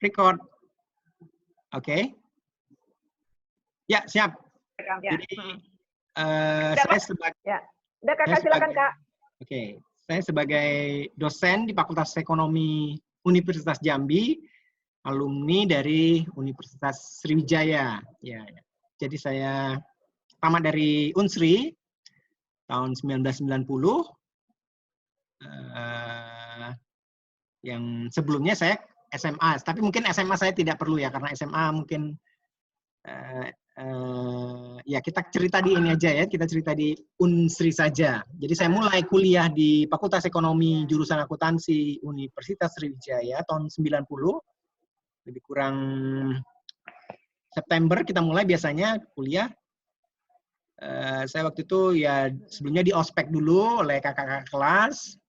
Record. Oke. Ya, siap. Ya. Jadi, saya sebagai... Ya. Udah, Kakak, silakan, Kak. Oke. Saya sebagai dosen di Fakultas Ekonomi Universitas Jambi, alumni dari Universitas Sriwijaya. Ya. Jadi saya tamat dari Unsri tahun 1990. Yang sebelumnya saya SMA, tapi mungkin SMA saya tidak perlu ya, karena SMA mungkin ya kita cerita di ini aja ya, kita cerita di Unsri saja. Jadi saya mulai kuliah di Fakultas Ekonomi jurusan Akuntansi Universitas Sriwijaya tahun 90, lebih kurang September kita mulai biasanya kuliah. Saya waktu itu ya sebelumnya di ospek dulu oleh kakak-kakak kelas.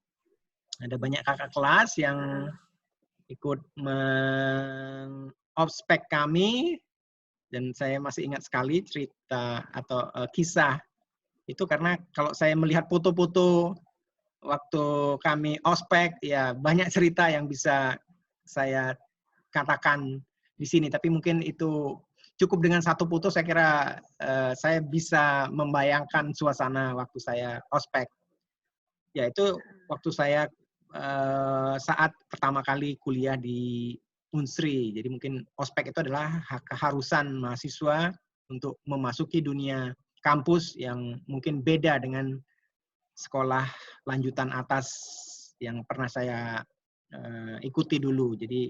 Ada banyak kakak kelas yang ikut mengospek kami, dan saya masih ingat sekali cerita atau kisah itu, karena kalau saya melihat foto-foto waktu kami ospek, ya banyak cerita yang bisa saya katakan di sini, tapi mungkin itu cukup dengan satu foto. Saya kira saya bisa membayangkan suasana waktu saya ospek. Ya, itu waktu saya saat pertama kali kuliah di Unsri. Jadi mungkin ospek itu adalah keharusan mahasiswa untuk memasuki dunia kampus yang mungkin beda dengan sekolah lanjutan atas yang pernah saya ikuti dulu. Jadi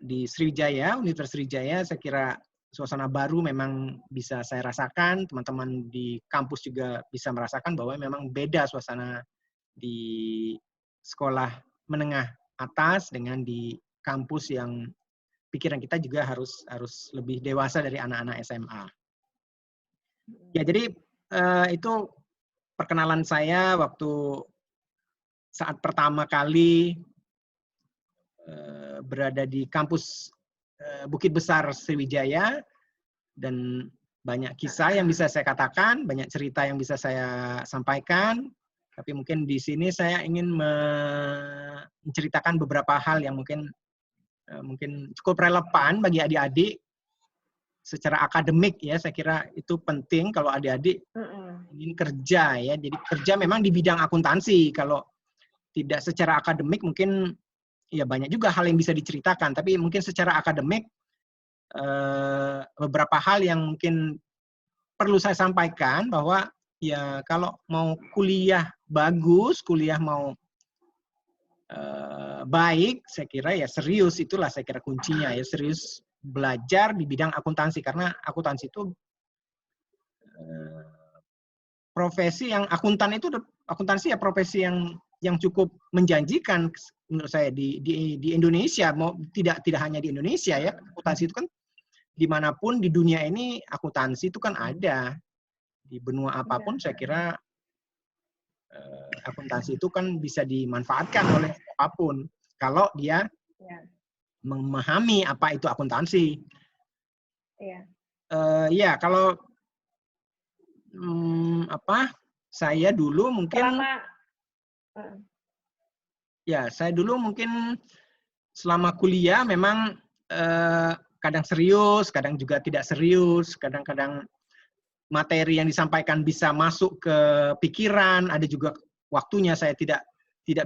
di Sriwijaya, Universitas Sriwijaya, saya kira suasana baru memang bisa saya rasakan. Teman-teman di kampus juga bisa merasakan bahwa memang beda suasana di sekolah menengah atas dengan di kampus yang pikiran kita juga harus lebih dewasa dari anak-anak SMA. Ya, jadi itu perkenalan saya waktu saat pertama kali berada di kampus Bukit Besar Sriwijaya, dan banyak kisah yang bisa saya katakan, banyak cerita yang bisa saya sampaikan. Tapi mungkin di sini saya ingin menceritakan beberapa hal yang mungkin cukup relevan bagi adik-adik secara akademik ya. Saya kira itu penting kalau adik-adik ingin kerja ya. Jadi kerja memang di bidang akuntansi. Kalau tidak secara akademik mungkin ya banyak juga hal yang bisa diceritakan. Tapi mungkin secara akademik beberapa hal yang mungkin perlu saya sampaikan, bahwa ya kalau mau kuliah bagus, kuliah mau baik, saya kira ya serius, itulah saya kira kuncinya ya, serius belajar di bidang akuntansi, karena akuntansi itu profesi yang akuntansi ya profesi yang cukup menjanjikan menurut saya di Indonesia. Mau tidak hanya di Indonesia ya, akuntansi itu kan dimanapun di dunia ini akuntansi itu kan ada. Di benua apapun saya kira akuntansi itu kan bisa dimanfaatkan oleh siapapun kalau dia memahami apa itu akuntansi. Ya, kalau saya dulu mungkin saya dulu mungkin selama kuliah memang kadang serius, kadang juga tidak serius, kadang-kadang materi yang disampaikan bisa masuk ke pikiran, ada juga waktunya saya tidak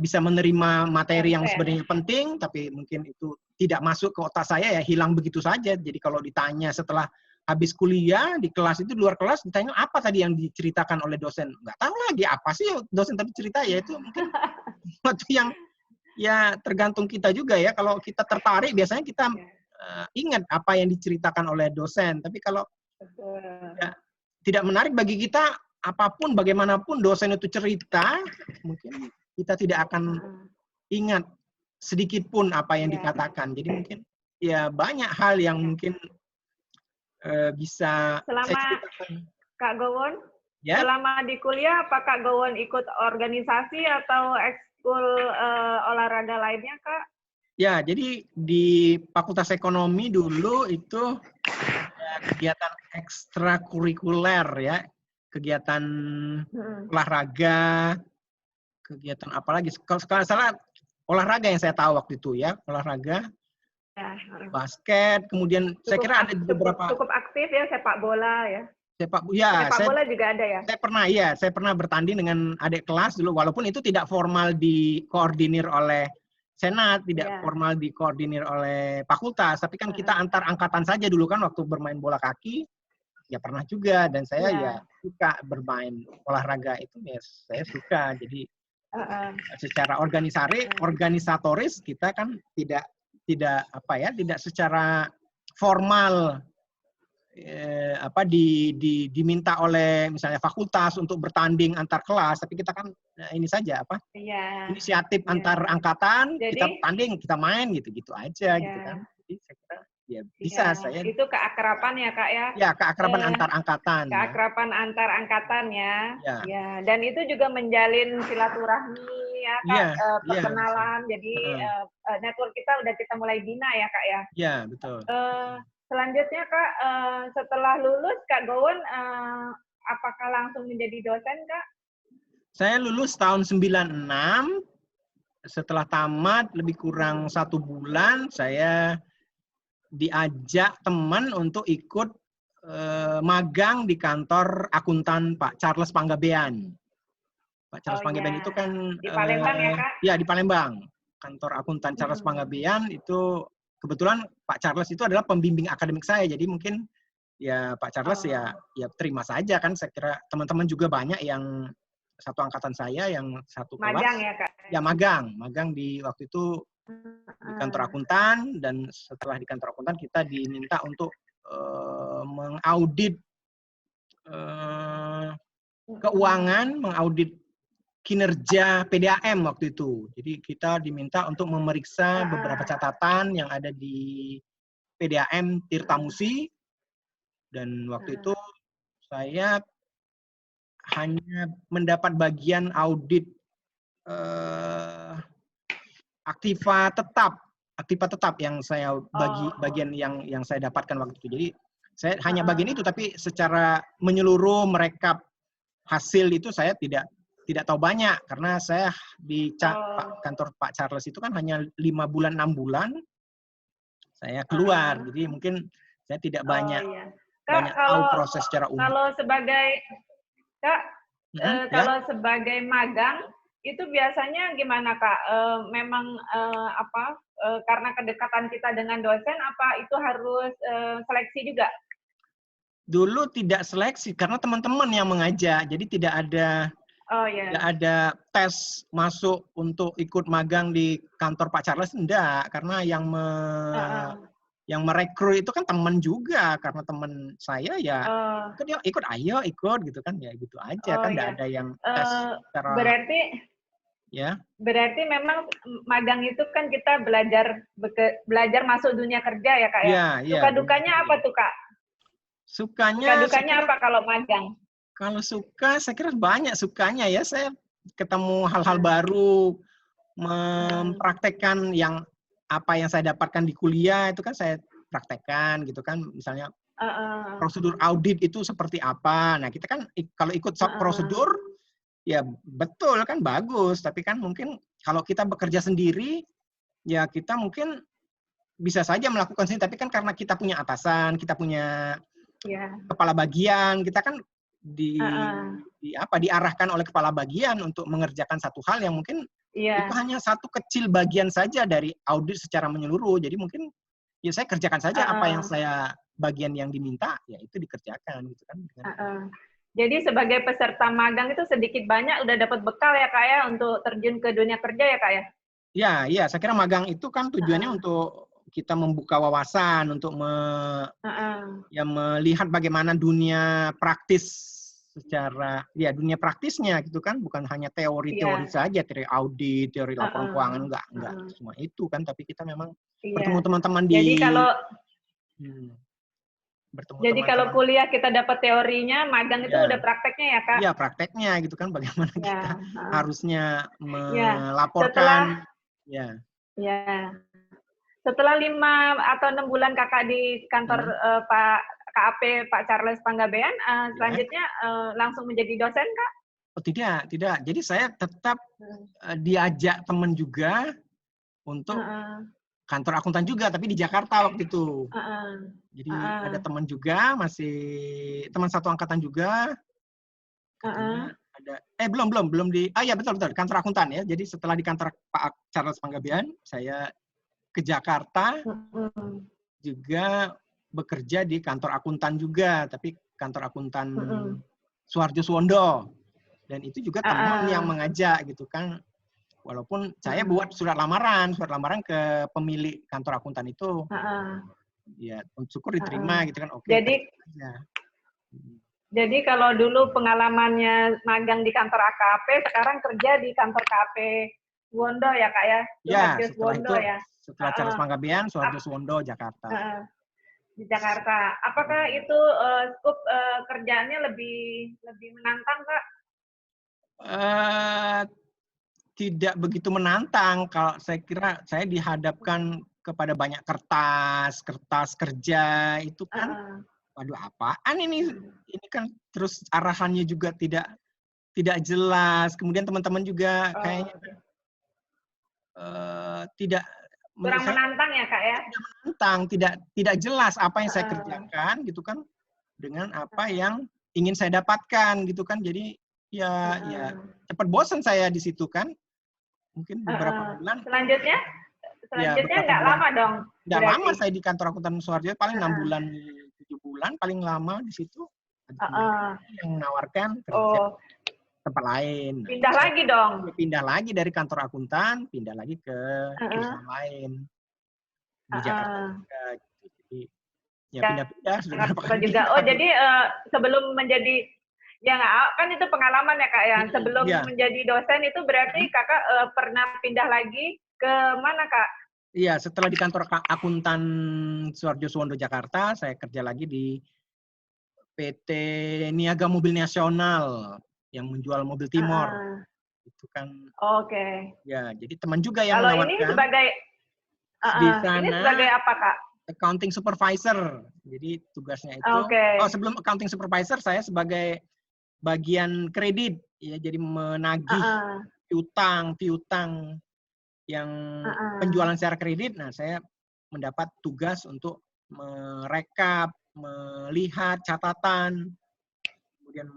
bisa menerima materi yang sebenarnya penting, tapi mungkin itu tidak masuk ke otak saya, ya hilang begitu saja. Jadi kalau ditanya setelah habis kuliah, di kelas itu, di luar kelas, ditanya apa tadi yang diceritakan oleh dosen, nggak tahu lagi apa sih dosen tadi cerita, ya itu mungkin sesuatu yang ya tergantung kita juga ya. Kalau kita tertarik, biasanya kita ingat apa yang diceritakan oleh dosen, tapi kalau ya, tidak menarik bagi kita, apapun bagaimanapun dosen itu cerita, mungkin kita tidak akan ingat sedikit pun apa yang dikatakan. Jadi mungkin ya banyak hal yang mungkin bisa saya ceritakan. Kak Gowon, selama di kuliah apa Kak Gowon ikut organisasi atau ekskul olahraga lainnya, Kak? Ya, jadi di Fakultas Ekonomi dulu itu kegiatan ekstrakurikuler ya, kegiatan olahraga, kegiatan apa lagi? Kalau salah olahraga yang saya tahu waktu itu ya, olahraga, Ya. basket, kemudian saya kira ada beberapa cukup aktif ya, sepak bola ya. Sepak bola juga ada ya? Saya pernah bertanding dengan adik kelas dulu, walaupun itu tidak formal dikoordinir oleh senat, tidak formal dikoordinir oleh fakultas, tapi kan kita antar angkatan saja dulu kan waktu bermain bola kaki, ya pernah juga, dan saya ya suka bermain olahraga itu, ya saya suka. Jadi secara organisatoris kita kan tidak secara formal diminta oleh misalnya fakultas untuk bertanding antar kelas, tapi kita kan ini saja inisiatif antar angkatan, jadi, kita tanding, kita main gitu aja gitu kan. Jadi saya kira ya bisa saya. Itu keakraban ya Kak ya? Ya, keakraban antar angkatan. Keakraban antar angkatan ya. Ya. Dan itu juga menjalin silaturahmi ya Kak, perkenalan. Jadi network kita udah kita mulai bina ya Kak ya. Ya, betul. Selanjutnya Kak, setelah lulus Kak Gowon apakah langsung menjadi dosen Kak? Saya lulus tahun 96. Setelah tamat lebih kurang 1 bulan, saya diajak teman untuk ikut magang di kantor akuntan Pak Charles Panggabean. Pak Charles Panggabean itu kan di Palembang ya Kak? Ya, di Palembang. Kantor akuntan Charles Panggabean itu kebetulan Pak Charles itu adalah pembimbing akademik saya, jadi mungkin ya Pak Charles ya terima saja kan. Saya kira teman-teman juga banyak yang satu angkatan saya yang satu kelas. Magang ya Kak? Ya magang di waktu itu di kantor akuntan, dan setelah di kantor akuntan kita diminta untuk mengaudit keuangan, mengaudit kinerja PDAM waktu itu. Jadi kita diminta untuk memeriksa beberapa catatan yang ada di PDAM Tirtamusi, dan waktu itu saya hanya mendapat bagian audit aktiva tetap yang saya bagian yang saya dapatkan waktu itu. Jadi saya hanya bagian itu, tapi secara menyeluruh merekap hasil itu saya tidak tahu banyak, karena saya di kantor Pak Charles itu kan hanya 5 bulan 6 bulan saya keluar, jadi mungkin saya tidak banyak tahu proses secara umum. Kalau sebagai Kak, kalau sebagai magang itu biasanya gimana Kak? Memang karena kedekatan kita dengan dosen, apa itu harus seleksi juga? Dulu tidak seleksi karena teman-teman yang mengajak, jadi tidak ada nggak ada tes masuk untuk ikut magang di kantor Pak Charles, enggak, karena yang merekrut itu kan teman juga, karena teman saya ya ikut gitu kan, ya gitu aja kan, enggak ada yang tes secara. Berarti memang magang itu kan kita belajar masuk dunia kerja ya Kak ya? Suka-dukanya apa tuh Kak? Suka-dukanya apa kalau magang? Kalau suka, saya kira banyak sukanya ya. Saya ketemu hal-hal baru, mempraktekkan apa yang saya dapatkan di kuliah itu kan saya praktekkan gitu kan. Misalnya prosedur audit itu seperti apa. Nah kita kan kalau ikut prosedur ya betul kan bagus. Tapi kan mungkin kalau kita bekerja sendiri ya kita mungkin bisa saja melakukan sendiri. Tapi kan karena kita punya atasan, kita punya kepala bagian, kita kan diarahkan oleh kepala bagian untuk mengerjakan satu hal yang mungkin itu hanya satu kecil bagian saja dari audit secara menyeluruh. Jadi mungkin ya saya kerjakan saja apa yang saya bagian yang diminta, ya itu dikerjakan gitu kan. Jadi sebagai peserta magang itu sedikit banyak udah dapat bekal ya Kak ya untuk terjun ke dunia kerja ya Kak ya? Iya, saya kira magang itu kan tujuannya untuk kita membuka wawasan, untuk melihat bagaimana dunia praktis secara dunia praktisnya gitu kan, bukan hanya teori-teori saja, teori audit, teori laporan keuangan, enggak semua itu kan, tapi kita memang bertemu teman-teman Jadi kalau kuliah kita dapat teorinya, magang itu udah prakteknya ya Kak? Iya, prakteknya gitu kan, bagaimana kita harusnya melaporkan. Setelah 5 atau 6 bulan Kakak di kantor KAP Pak Charles Panggabean, selanjutnya langsung menjadi dosen Kak? Oh tidak. Jadi saya tetap diajak teman juga untuk kantor akuntan juga, tapi di Jakarta waktu itu. Jadi ada teman juga, masih teman satu angkatan juga, katanya ada, belum di, ya betul, kantor akuntan ya. Jadi setelah di kantor Pak Charles Panggabean, saya ke Jakarta, juga bekerja di kantor akuntan juga, tapi kantor akuntan Suharjo Suwondo. Dan itu juga teman yang mengajak gitu kan. Walaupun saya buat surat lamaran ke pemilik kantor akuntan itu. Ya, syukur diterima gitu kan. Oke. Jadi kalau dulu pengalamannya magang di kantor AKP, sekarang kerja di kantor KP Suwondo ya Kak ya? Ya, setelah itu, setelah Charles Panggabean, Suharjo Suwondo, Jakarta. Di Jakarta. Apakah itu skup kerjaannya lebih menantang Kak? Tidak begitu menantang. Kalau saya kira saya dihadapkan kepada banyak kertas kerja itu kan, waduh apaan ini kan terus arahannya juga tidak jelas. Kemudian teman-teman juga kayaknya tidak kurang menantang ya Kak ya? Tidak menantang, tidak jelas apa yang saya kerjakan gitu kan dengan apa yang ingin saya dapatkan gitu kan. Jadi ya cepat bosan saya di situ kan. Mungkin beberapa bulan. Selanjutnya nggak lama dong? Nggak lama saya di kantor akuntan Suharjo, paling 6 bulan, 7 bulan, paling lama di situ. Yang menawarkan kerja tempat lain. Pindah lagi dong? Pindah lagi dari kantor akuntan, pindah lagi ke perusahaan lain. Di Jakarta juga. Jadi, ya pindah-pindah. Juga. Oh, jadi sebelum menjadi, ya kan itu pengalaman ya Kak ya. Sebelum menjadi dosen itu berarti Kakak pernah pindah lagi ke mana Kak? Iya, setelah di kantor akuntan Suharjo Suwondo Jakarta, saya kerja lagi di PT Niaga Mobil Nasional yang menjual mobil Timor. Itu kan. Oke. Ya, jadi teman juga yang menawarkan. Kalau ini sebagai di sana, ini sebagai apa Kak? Accounting supervisor. Jadi tugasnya itu. Sebelum accounting supervisor saya sebagai bagian kredit ya, jadi menagih piutang yang penjualan secara kredit. Nah, saya mendapat tugas untuk merekap, melihat catatan, kemudian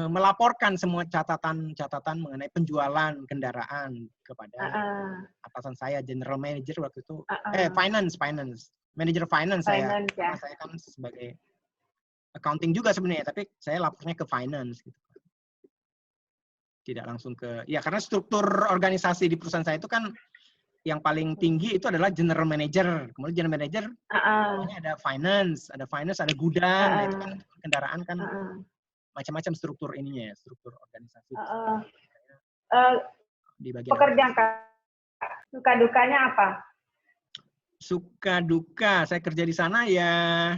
melaporkan semua catatan mengenai penjualan kendaraan kepada atasan saya, general manager waktu itu, finance, manager finance saya. Karena saya kan sebagai accounting juga sebenarnya, tapi saya lapornya ke finance gitu. Tidak langsung ke, ya karena struktur organisasi di perusahaan saya itu kan yang paling tinggi itu adalah general manager. Kemudian general manager ada finance, ada gudang. Nah, itu kan kendaraan kan macam-macam struktur ininya, struktur organisasi. Di bagian pekerjaan Kak, suka dukanya apa? Suka duka, saya kerja di sana ya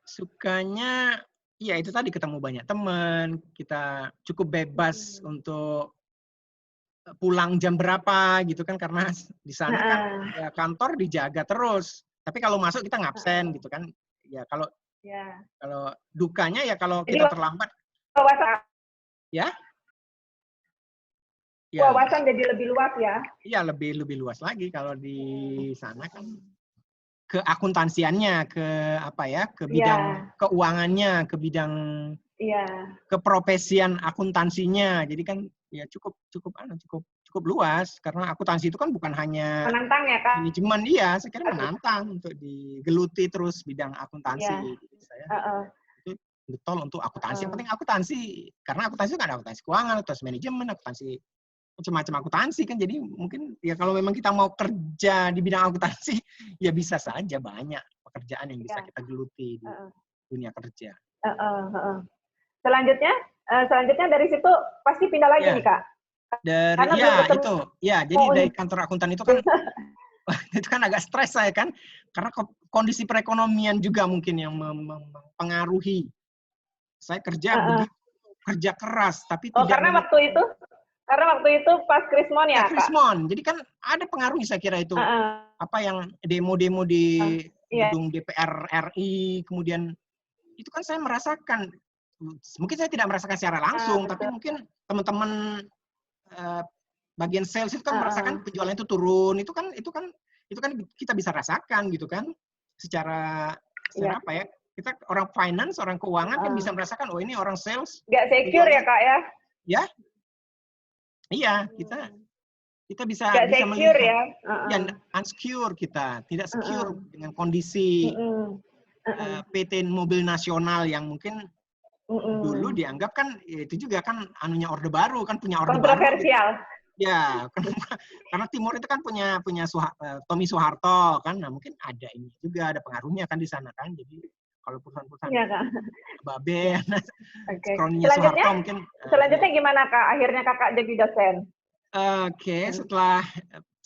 sukanya ya itu tadi, ketemu banyak teman, kita cukup bebas untuk pulang jam berapa gitu kan, karena di sana kan ya kantor dijaga terus. Tapi kalau masuk kita ngabsen gitu kan. Ya kalau dukanya ya kalau kita terlambat. Ya. Wawasan jadi lebih luas ya? Iya, lebih luas lagi kalau di sana kan. Ke akuntansiannya, ke apa ya, ke bidang keuangannya, ke bidang keprofesian akuntansinya. Jadi kan ya cukup luas, karena akuntansi itu kan bukan hanya menantang ya Kak? Manajemen, iya, saya kira menantang untuk digeluti terus bidang akuntansi. Jadi saya itu betul untuk akuntansi. Yang penting akuntansi, karena akuntansi itu kan ada akuntansi keuangan, terus manajemen, akuntansi macam-macam akuntansi kan. Jadi mungkin ya kalau memang kita mau kerja di bidang akuntansi ya bisa saja, banyak pekerjaan yang bisa kita geluti di dunia kerja. Selanjutnya dari situ pasti pindah lagi nih Kak? Jadi dari kantor akuntan itu kan itu kan agak stres saya kan, karena kondisi perekonomian juga mungkin yang mempengaruhi. Saya kerja kerja keras tapi tidak. Karena waktu itu pas Krismon ya, Kak? Krismon. Jadi kan ada pengaruhnya saya kira itu. Apa yang demo-demo di gedung DPR RI, kemudian itu kan saya merasakan. Mungkin saya tidak merasakan secara langsung, tapi mungkin teman-teman bagian sales itu kan merasakan penjualan itu turun, itu kan kita bisa rasakan gitu kan, secara apa ya, kita orang finance, orang keuangan kan bisa merasakan, oh ini orang sales. Nggak secure ya Kak ya? Ya, iya kita bisa secure melihat, ya, unsecure kita, tidak secure dengan kondisi PT Mobil Nasional yang mungkin dulu dianggap kan itu juga kan anunya Orde Baru, kan punya Orde Baru. Kontroversial. Gitu. Ya, karena Timur itu kan punya Tommy Soeharto kan, nah mungkin ada ini juga, ada pengaruhnya kan di sana kan. Jadi kalau perusahaan-perusahaan Babe, kroninya Soeharto mungkin. Selanjutnya gimana Kak? Akhirnya Kakak jadi dosen?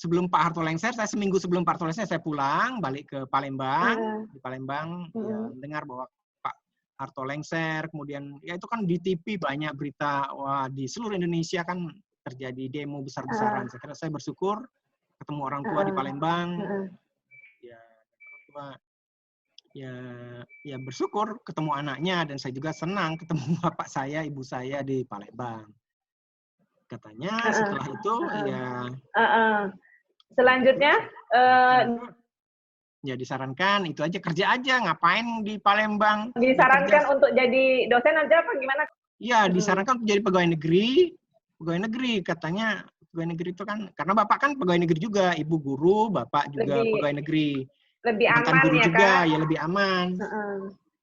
Sebelum Pak Harto lengser, saya seminggu sebelum Pak Harto lengser saya pulang, balik ke Palembang. Di Palembang, ya, dengar bahwa Pak Harto lengser, kemudian ya itu kan di TV banyak berita, wah di seluruh Indonesia kan terjadi demo besar-besaran. Saya kira saya bersyukur ketemu orang tua di Palembang. Ya, orang tua ya bersyukur ketemu anaknya, dan saya juga senang ketemu bapak saya, ibu saya di Palembang. Katanya setelah itu selanjutnya ya disarankan itu aja, kerja aja, ngapain di Palembang. Disarankan untuk jadi dosen aja apa gimana? Iya, disarankan untuk jadi pegawai negeri. Pegawai negeri katanya, pegawai negeri itu kan karena bapak kan pegawai negeri juga, ibu guru, bapak juga pegawai negeri. Lebih aman guru ya juga, Kak? Ya lebih aman.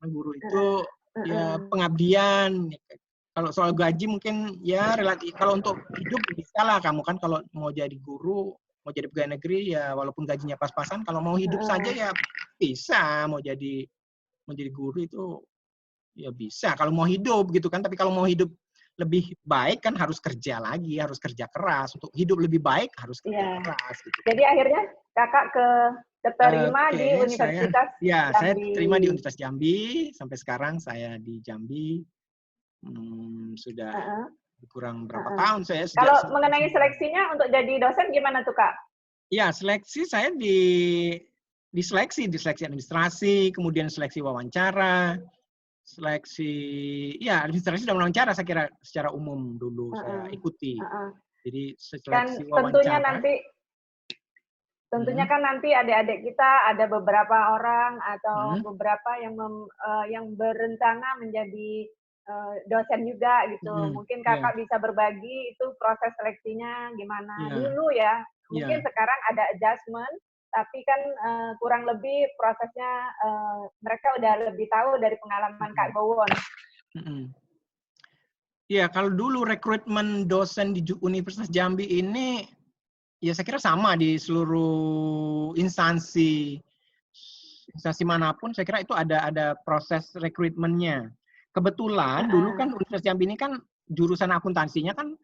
Guru itu ya pengabdian. Kalau soal gaji mungkin ya relatif. Kalau untuk hidup bisa lah kamu kan, kalau mau jadi guru, mau jadi pegawai negeri ya walaupun gajinya pas-pasan, kalau mau hidup saja ya bisa. Mau jadi guru itu ya bisa kalau mau hidup gitu kan. Tapi kalau mau hidup lebih baik kan harus kerja lagi, harus kerja keras. Untuk hidup lebih baik harus kerja keras. Gitu. Jadi akhirnya Kakak keterima di Universitas Jambi. Saya terima di Universitas Jambi. Sampai sekarang saya di Jambi. Sudah kurang berapa tahun saya. Kalau mengenai seleksinya untuk jadi dosen gimana tuh Kak? Ya, seleksi saya di seleksi administrasi, kemudian seleksi wawancara, seleksi administrasi dan wawancara saya kira secara umum dulu saya ikuti. Jadi seleksi wawancara. Tentunya kan nanti adik-adik kita ada beberapa orang atau beberapa yang berencana menjadi dosen juga gitu. Mungkin Kakak bisa berbagi itu proses seleksinya gimana dulu ya. Mungkin sekarang ada adjustment, tapi kan kurang lebih prosesnya mereka udah lebih tahu dari pengalaman Kak Gowon. Ya, kalau dulu rekrutmen dosen di Universitas Jambi ini, ya saya kira sama di seluruh instansi manapun, saya kira itu ada proses rekrutmennya. Kebetulan dulu kan Universitas Jambi ini kan jurusan akuntansinya kan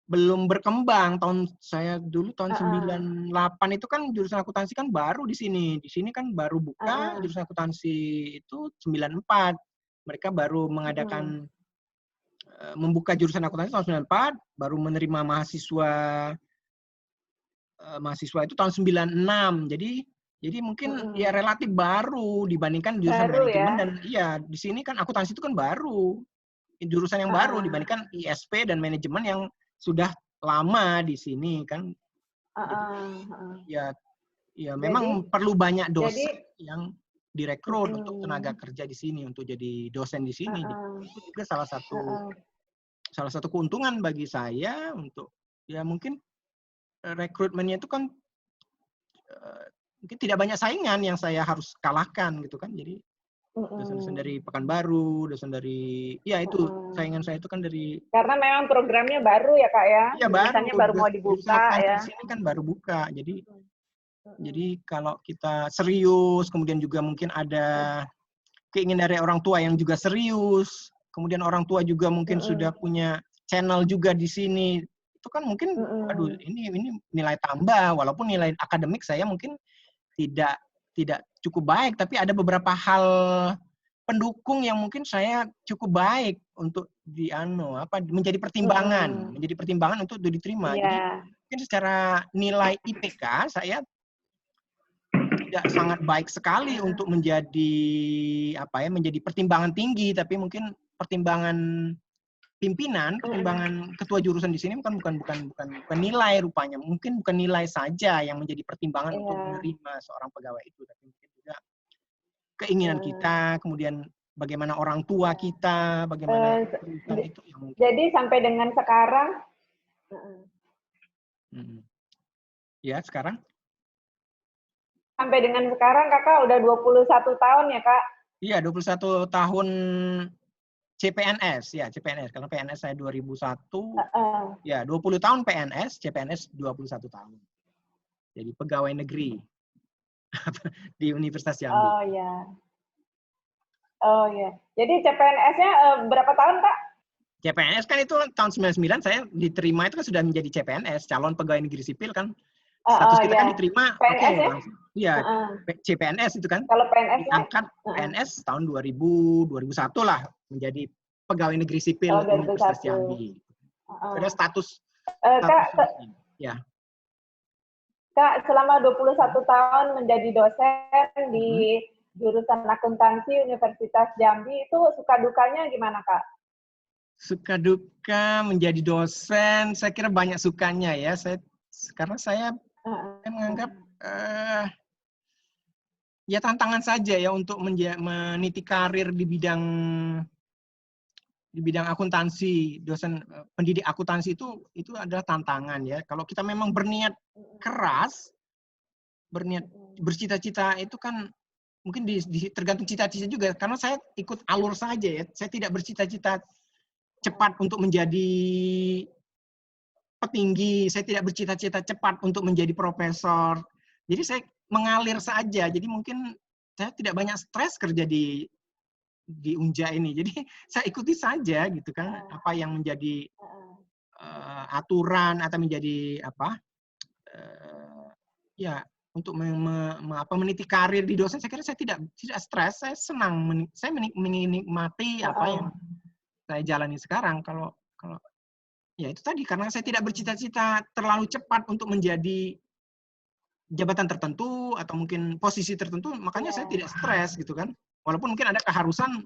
belum berkembang. Tahun 98 itu kan jurusan akuntansi kan baru di sini. Di sini kan baru buka jurusan akuntansi itu 94. Mereka baru mengadakan membuka jurusan akuntansi tahun 94, baru menerima mahasiswa itu tahun 96. Jadi mungkin ya relatif baru dibandingkan jurusan manajemen dan di sini kan akuntansi itu kan baru. Jurusan yang baru dibandingkan ISP dan manajemen yang sudah lama di sini kan. Ya memang perlu banatu dosen yang direkrut untuk tenaga kerja di sini, untuk jadi dosen di sini. Itu juga salah satu keuntungan bagi saya untuk ya mungkin rekrutmennya itu kan mungkin tidak banyak saingan yang saya harus kalahkan gitu kan. Jadi dosen-dosen dari Pekanbaru, dosen dari saingan saya itu kan dari, karena memang programnya baru ya Kak ya. Iya, baru mau dibuka ya. Di sini kan baru buka. Jadi kalau kita serius, kemudian juga mungkin ada keinginan dari orang tua yang juga serius, kemudian orang tua juga mungkin sudah punya channel juga di sini, itu kan mungkin aduh ini nilai tambah, walaupun nilai akademik saya mungkin tidak cukup baik, tapi ada beberapa hal pendukung yang mungkin saya cukup baik untuk menjadi pertimbangan untuk diterima. Jadi mungkin secara nilai IPK saya tidak sangat baik sekali untuk menjadi pertimbangan tinggi, tapi mungkin pertimbangan pimpinan, pertimbangan ketua jurusan di sini bukan nilai rupanya. Mungkin bukan nilai saja yang menjadi pertimbangan untuk menerima seorang pegawai itu, tapi mungkin juga keinginan kita, kemudian bagaimana orang tua kita, bagaimana perusahaan itu yang mungkin. Jadi sampai dengan sekarang, ya sekarang? Sampai dengan sekarang kakak udah 21 tahun ya kak? Iya, 21 tahun CPNS, ya CPNS. Karena PNS saya 2001, ya 20 tahun PNS, CPNS 21 tahun. Jadi pegawai negeri di Universitas Jambi. Oh ya. Oh ya. Jadi CPNS-nya berapa tahun kak? CPNS kan itu tahun 99 saya diterima itu kan sudah menjadi CPNS, calon pegawai negeri sipil kan. Status kita kan diterima, PNS ya? Iya, CPNS itu kan. Kalau PNS diangkat PNS tahun 2000, 2001 lah menjadi pegawai negeri sipil Universitas Jambi. Ada status ya. Kak, selama 21 tahun menjadi dosen di jurusan akuntansi Universitas Jambi, itu suka dukanya gimana Kak? Suka duka menjadi dosen, saya kira banyak sukanya ya. Karena saya menganggap ya tantangan saja ya untuk meniti karir di bidang akuntansi, dosen pendidik akuntansi itu adalah tantangan ya. Kalau kita memang berniat keras, berniat bercita-cita itu kan mungkin tergantung cita-cita juga. Karena saya ikut alur saja ya. Saya tidak bercita-cita cepat untuk menjadi petinggi. Saya tidak bercita-cita cepat untuk menjadi profesor. Jadi saya mengalir saja. Jadi mungkin saya tidak banyak stres kerja di Unja ini. Jadi saya ikuti saja gitu kan apa yang menjadi aturan atau menjadi apa ya untuk meniti karir di dosen. Saya kira saya tidak stres. Saya senang. Saya menikmati apa yang saya jalani sekarang. Kalau ya itu tadi karena saya tidak bercita-cita terlalu cepat untuk menjadi jabatan tertentu atau mungkin posisi tertentu, makanya saya tidak stres gitu kan. Walaupun mungkin ada keharusan,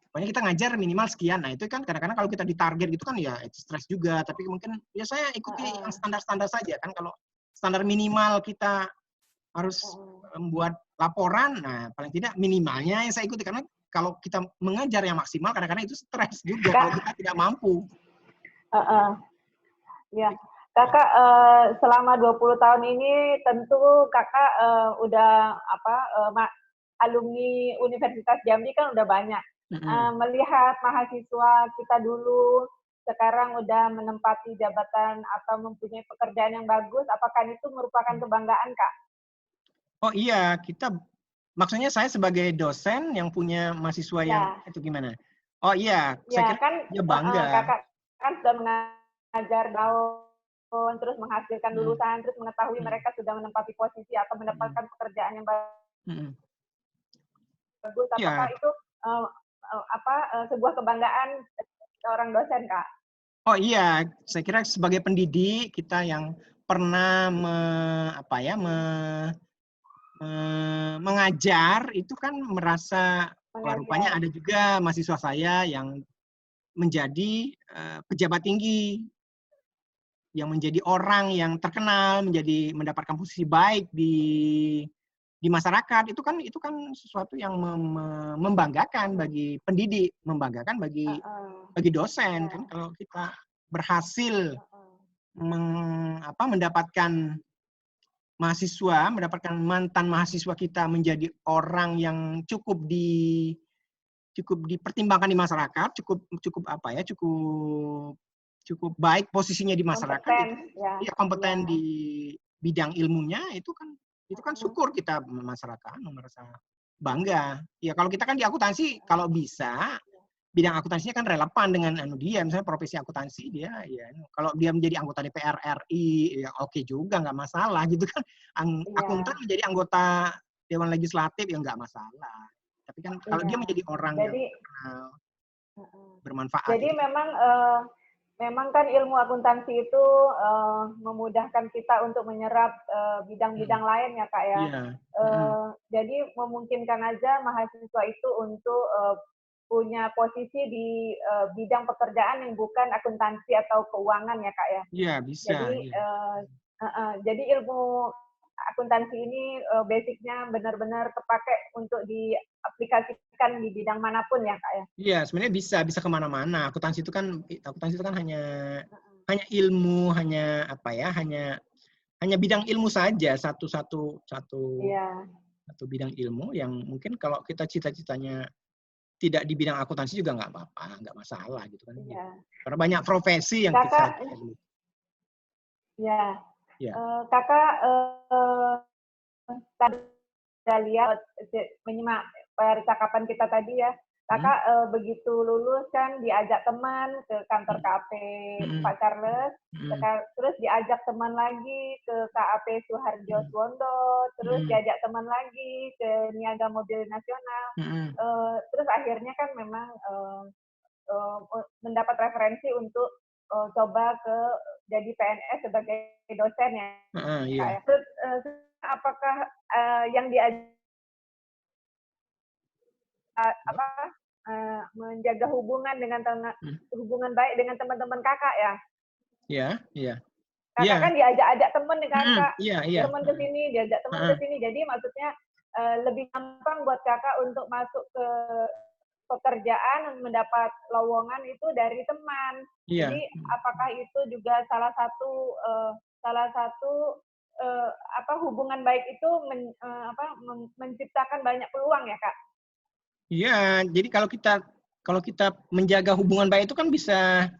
pokoknya kita ngajar minimal sekian. Nah itu kan kadang-kadang kalau kita ditarget gitu kan ya itu stres juga. Tapi mungkin ya saya ikuti yang standar-standar saja kan. Kalau standar minimal kita harus membuat laporan, nah paling tidak minimalnya yang saya ikuti. Karena kalau kita mengajar yang maksimal, kadang-kadang itu stres juga kalau kita tidak mampu. Ya, kakak selama 20 tahun ini tentu kakak udah alumni Universitas Jambi kan udah banyak. Melihat mahasiswa kita dulu sekarang udah menempati jabatan atau mempunyai pekerjaan yang bagus, apakah itu merupakan kebanggaan kak? Oh iya, maksudnya saya sebagai dosen yang punya mahasiswa yang itu gimana? Oh iya, saya kira kan, dia bangga. Kakak kan sudah mengajar tahun, terus menghasilkan lulusan, terus mengetahui mereka sudah menempati posisi atau mendapatkan pekerjaan yang bagus. Apakah itu sebuah kebanggaan seorang dosen, Kak? Oh iya, saya kira sebagai pendidik kita yang pernah mengajar itu kan merasa rupanya ada juga mahasiswa saya yang menjadi pejabat tinggi, yang menjadi orang yang terkenal, mendapatkan posisi baik di masyarakat. Itu kan sesuatu yang membanggakan bagi pendidik, membanggakan bagi dosen kan kalau kita berhasil mendapatkan mantan mahasiswa kita menjadi orang yang cukup dipertimbangkan di masyarakat, cukup baik posisinya di masyarakat, kompeten di bidang ilmunya, itu kan syukur kita masyarakat merasa bangga. Ya kalau kita kan di akuntansi kalau bisa bidang akuntansinya kan relevan dengan dia, misalnya profesi akuntansi dia ya kalau dia menjadi anggota DPR RI ya oke juga, nggak masalah gitu kan. Akuntan menjadi anggota Dewan Legislatif ya nggak masalah. Tapi kan kalau dia menjadi orang yang terkenal, bermanfaat. Jadi memang kan ilmu akuntansi itu memudahkan kita untuk menyerap bidang-bidang lain ya Kak ya. Jadi memungkinkan aja mahasiswa itu untuk punya posisi di bidang pekerjaan yang bukan akuntansi atau keuangan ya Kak ya. Iya, bisa. Jadi Ya. jadi ilmu akuntansi ini basicnya benar-benar kepake untuk diaplikasikan di bidang manapun ya Kak ya. Iya, sebenarnya bisa kemana-mana. Akuntansi itu kan hanya ilmu, hanya apa ya, hanya bidang ilmu saja, satu Iya. bidang ilmu yang mungkin kalau kita cita-citanya tidak di bidang akuntansi juga nggak apa-apa, nggak masalah gitu kan. Iya. Karena banyak profesi yang Kakak, kita dulu. ya. Ya. Kakak tadi saya lihat menyimak percakapan kita tadi ya. Kakak begitu lulus kan diajak teman ke kantor KAP Pak Charles, terus diajak teman lagi ke KAP Suharjo Suwondo, terus diajak teman lagi ke Niaga Mobil Nasional. Terus akhirnya kan memang mendapat referensi untuk coba ke jadi PNS sebagai dosen ya. Iya. Terus apakah yang diajak menjaga hubungan baik dengan teman-teman kakak ya? Iya. Kakak kan diajak-ajak teman nih kakak, Iya. teman ke sini, diajak teman ke sini. Jadi maksudnya lebih gampang buat kakak untuk masuk ke pekerjaan, mendapat lowongan itu dari teman. Iya. Jadi apakah itu juga salah satu hubungan baik itu menciptakan banyak peluang ya kak? Iya, jadi kalau kita menjaga hubungan baik itu kan bisa,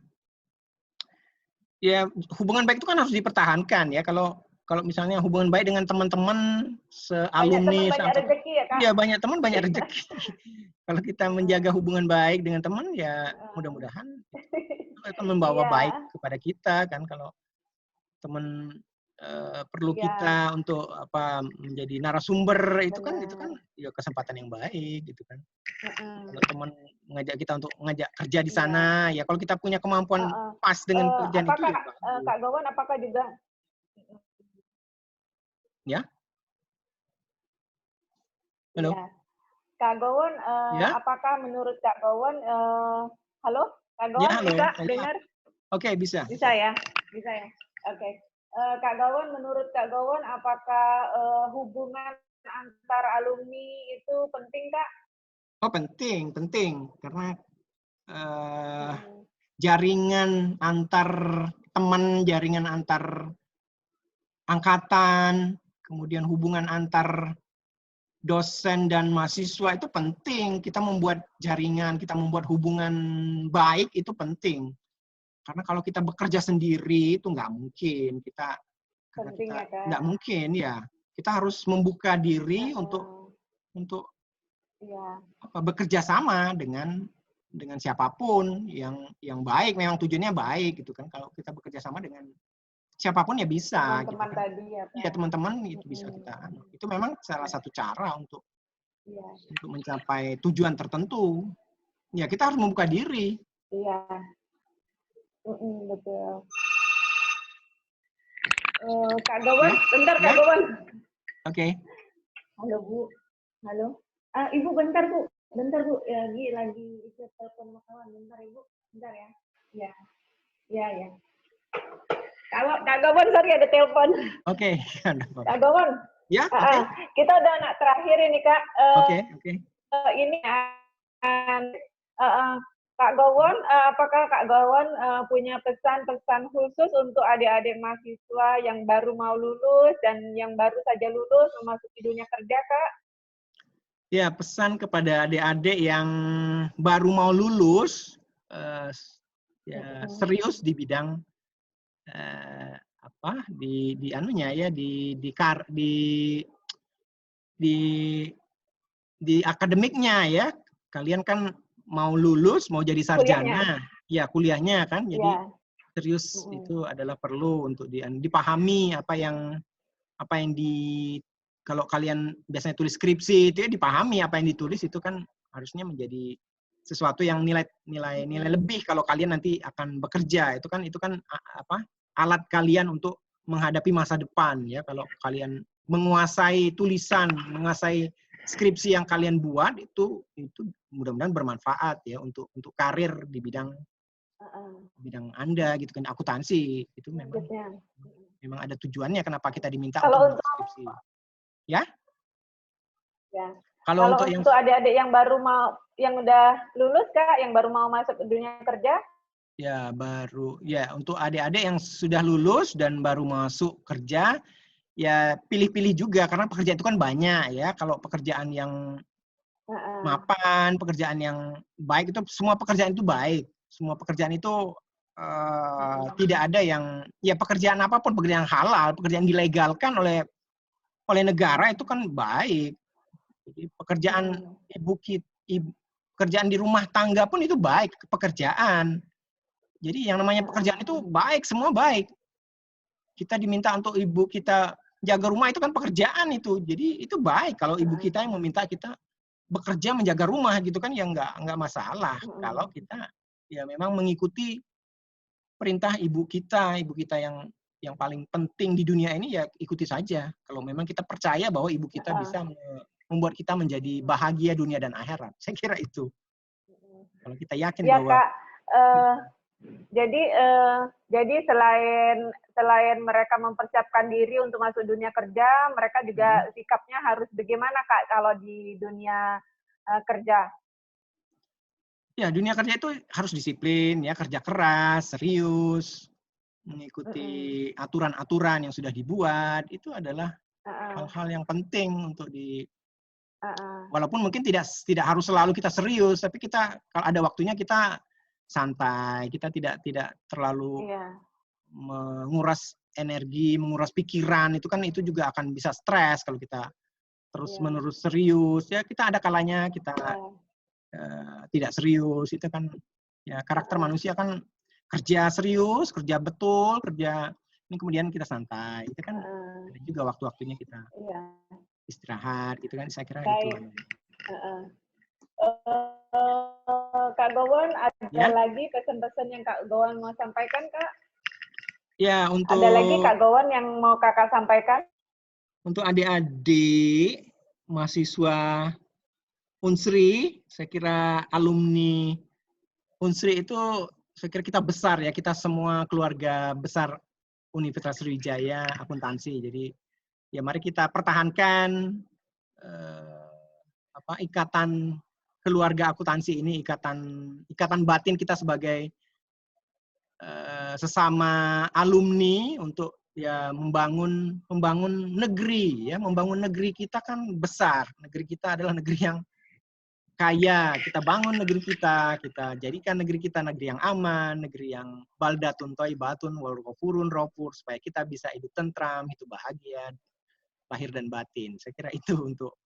ya hubungan baik itu kan harus dipertahankan ya. Kalau misalnya hubungan baik dengan teman-teman sealumni, banyak rezeki ya kak? Iya, banyak teman banyak rezeki. Kalau kita menjaga hubungan baik dengan teman, ya mudah-mudahan itu akan membawa baik kepada kita kan. Kalau teman perlu kita untuk menjadi narasumber, itu kan ya kesempatan yang baik gitu kan. Kalau teman mengajak kita untuk ngajak kerja di sana, ya kalau kita punya kemampuan pas dengan pekerjaan itu ya Kak Gowon, apakah juga ya? Halo? Ya. Kak Gowon, apakah menurut Kak Gowon, halo? Kak Gowon, ya, halo. bisa dengar? Oke, bisa. Bisa ya? Bisa ya? Oke. Kak Gowon, menurut Kak Gowon, apakah hubungan antar alumni itu penting, Kak? Oh, penting. Karena jaringan antar teman, jaringan antar angkatan, kemudian hubungan antar dosen dan mahasiswa itu penting. Kita membuat jaringan, kita membuat hubungan baik itu penting. Karena kalau kita bekerja sendiri itu nggak mungkin. Nggak mungkin ya. Kita harus membuka diri untuk bekerja sama dengan siapapun yang baik. Memang tujuannya baik gitu kan. Kalau kita bekerja sama dengan siapapun ya bisa. Teman-teman gitu kan. tadi ya. Iya, teman-teman itu bisa kita. Itu memang salah satu cara untuk mencapai tujuan tertentu. Ya, kita harus membuka diri. Iya. Betul. Kak Gowon, bentar Kak Gowon. Oke. Halo Bu. Halo. Ibu bentar Bu. Lagi telepon kawan. Bentar Ibu. Bentar ya. Iya. Kalau Kak Gowon, sorry ada telepon. Oke. Kak Gowon. Ya. Kita udah anak terakhir ini Kak. Oke. Ini Kak Gowon, apakah Kak Gowon punya pesan-pesan khusus untuk adik-adik mahasiswa yang baru mau lulus dan yang baru saja lulus memasuki dunia kerja, Kak? Ya, pesan kepada adik-adik yang baru mau lulus, serius di bidang di akademiknya ya. Kalian kan mau lulus, mau jadi sarjana, kuliahnya kan. Jadi serius itu adalah perlu untuk dipahami apa yang kalau kalian biasanya tulis skripsi itu ya dipahami apa yang ditulis itu kan harusnya menjadi sesuatu yang nilai lebih kalau kalian nanti akan bekerja. Itu kan alat kalian untuk menghadapi masa depan ya. Kalau kalian menguasai tulisan, menguasai skripsi yang kalian buat itu mudah-mudahan bermanfaat ya untuk karir di bidang Anda gitu kan, akuntansi itu memang ada tujuannya kenapa kita diminta kalau untuk skripsi. Ya? Ya. Kalau untuk adik-adik yang baru mau, yang udah lulus Kak, yang baru mau masuk ke dunia kerja? Ya, untuk adik-adik yang sudah lulus dan baru masuk kerja, ya pilih-pilih juga karena pekerjaan itu kan banyak ya. Kalau pekerjaan yang mapan, pekerjaan yang baik itu semua pekerjaan itu baik. Semua pekerjaan itu tidak ada yang ya pekerjaan apapun, pekerjaan halal, pekerjaan dilegalkan oleh negara itu kan baik. Jadi pekerjaan pekerjaan di rumah tangga pun itu baik pekerjaan. Jadi yang namanya pekerjaan itu baik, semua baik. Kita diminta untuk ibu kita jaga rumah itu kan pekerjaan itu. Jadi itu baik kalau ibu kita yang meminta kita bekerja menjaga rumah gitu kan ya nggak masalah. Kalau kita ya memang mengikuti perintah ibu kita yang paling penting di dunia ini ya ikuti saja. Kalau memang kita percaya bahwa ibu kita bisa membuat kita menjadi bahagia dunia dan akhirat. Saya kira itu. Kalau kita yakin ya, bahwa Kak, jadi selain mereka mempersiapkan diri untuk masuk dunia kerja, mereka juga sikapnya harus bagaimana Kak kalau di dunia kerja? Ya, dunia kerja itu harus disiplin ya, kerja keras, serius, mengikuti aturan-aturan yang sudah dibuat, itu adalah hal-hal yang penting untuk walaupun mungkin tidak harus selalu kita serius, tapi kita kalau ada waktunya kita santai, kita tidak terlalu menguras energi, menguras pikiran, itu juga akan bisa stres kalau kita terus-menerus serius. Ya kita ada kalanya kita tidak serius, itu kan ya karakter manusia kan kerja serius, kerja betul, kerja ini kemudian kita santai. Itu kan ada juga waktu-waktunya kita istirahat, gitu kan, saya kira itu. Kak Gowon, ada lagi pesan-pesan yang Kak Gowon mau sampaikan, Kak? Ya, untuk ada lagi Kak Gowon yang mau Kakak sampaikan? Untuk adik-adik mahasiswa Unsri, saya kira alumni Unsri itu saya kira kita besar ya, kita semua keluarga besar Universitas Sriwijaya akuntansi. Jadi ya mari kita pertahankan ikatan keluarga akuntansi ini, ikatan batin kita sebagai sesama alumni untuk ya membangun negeri ya, membangun negeri kita kan besar. Negeri kita adalah negeri yang kaya, kita bangun negeri kita jadikan negeri kita negeri yang aman, negeri yang baldatun thayyibatun wa ghafurun ghafur, supaya kita bisa hidup tentram, hidup bahagia, lahir dan batin. Saya kira itu untuk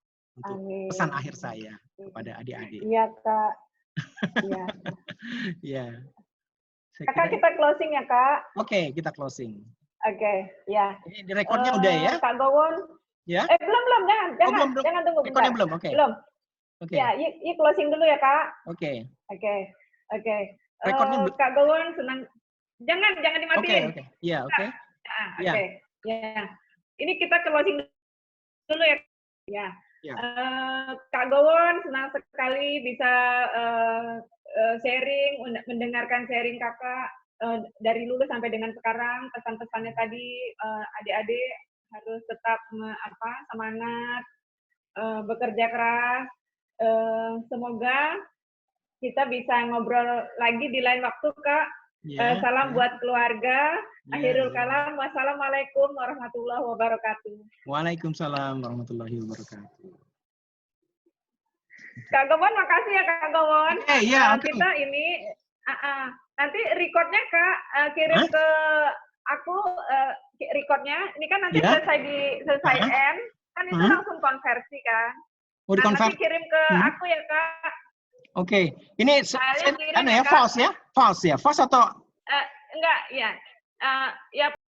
pesan akhir saya kepada adik-adik. Iya, Kak. Iya. Ya. Kakak, kita closing ya, Kak? Oke, kita closing. Oke, ya. Ini di rekornya udah ya? Kak Gowon. Ya? Belum, jangan tunggu bentar. Rekornya belum, oke. Belum. Oke. Ya, yuk closing dulu ya, Kak. Oke. Rekornya Kak Gowon senang. Jangan dimatiin. Oke. Iya, oke. Oke. Ya. Ini kita closing dulu ya. Ya. Kak Gowon senang sekali bisa sharing, mendengarkan sharing Kakak dari lulus sampai dengan sekarang. Pesan-pesannya tadi adik-adik harus tetap semangat, bekerja keras. Semoga kita bisa ngobrol lagi di lain waktu, Kak. Salam buat keluarga. Akhirul kalam. Wassalamualaikum warahmatullahi wabarakatuh. Waalaikumsalam warahmatullahi wabarakatuh. Kak Gowon, makasih ya Kak Gowon. Kita ini nanti recordnya Kak kirim ke aku recordnya. Ini kan nanti selesai end, kan itu langsung konversi kan. Nanti kirim ke aku ya Kak. Oke, ini false ya? False atau? Enggak, ya.